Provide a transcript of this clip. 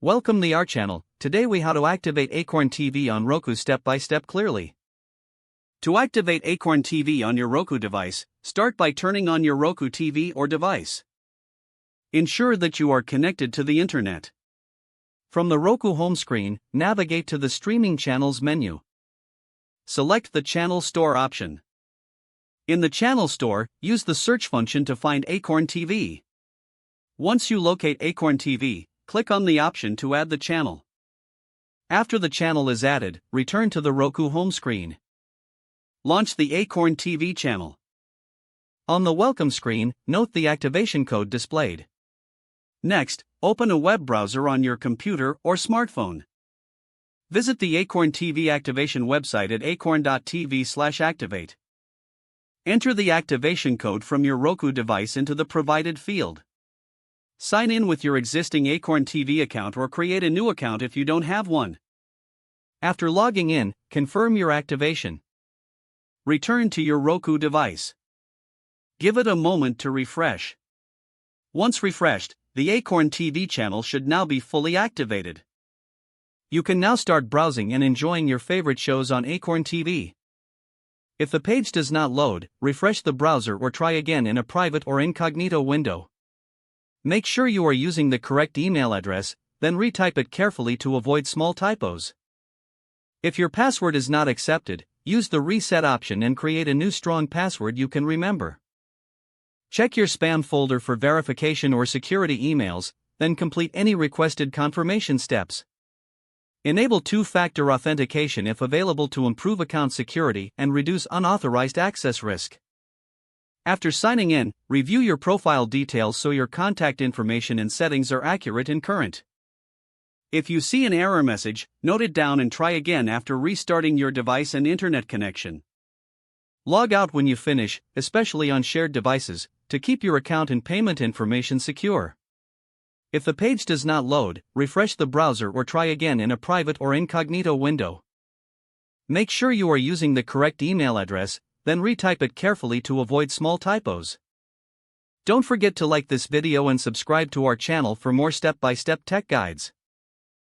Welcome to our channel. Today we how to activate Acorn TV on Roku step by step clearly. To activate Acorn TV on your Roku device, start by turning on your Roku TV or device. Ensure that you are connected to the internet. From the Roku home screen, navigate to the Streaming Channels menu. Select the Channel Store option. In the Channel Store, use the search function to find Acorn TV. Once you locate Acorn TV, click on the option to add the channel. After the channel is added, return to the Roku home screen. Launch the Acorn TV channel. On the welcome screen, note the activation code displayed. Next, open a web browser on your computer or smartphone. Visit the Acorn TV activation website at acorn.tv/activate. Enter the activation code from your Roku device into the provided field. Sign in with your existing Acorn TV account or create a new account if you don't have one. After logging in, confirm your activation. Return to your Roku device. Give it a moment to refresh. Once refreshed, the Acorn TV channel should now be fully activated. You can now start browsing and enjoying your favorite shows on Acorn TV. If the page does not load, refresh the browser or try again in a private or incognito window. Make sure you are using the correct email address, then retype it carefully to avoid small typos. If your password is not accepted, use the reset option and create a new strong password you can remember. Check your spam folder for verification or security emails, then complete any requested confirmation steps. Enable two-factor authentication if available to improve account security and reduce unauthorized access risk. After signing in, review your profile details so your contact information and settings are accurate and current. If you see an error message, note it down and try again after restarting your device and internet connection. Log out when you finish, especially on shared devices, to keep your account and payment information secure. If the page does not load, refresh the browser or try again in a private or incognito window. Make sure you are using the correct email address, then retype it carefully to avoid small typos. Don't forget to like this video and subscribe to our channel for more step-by-step tech guides.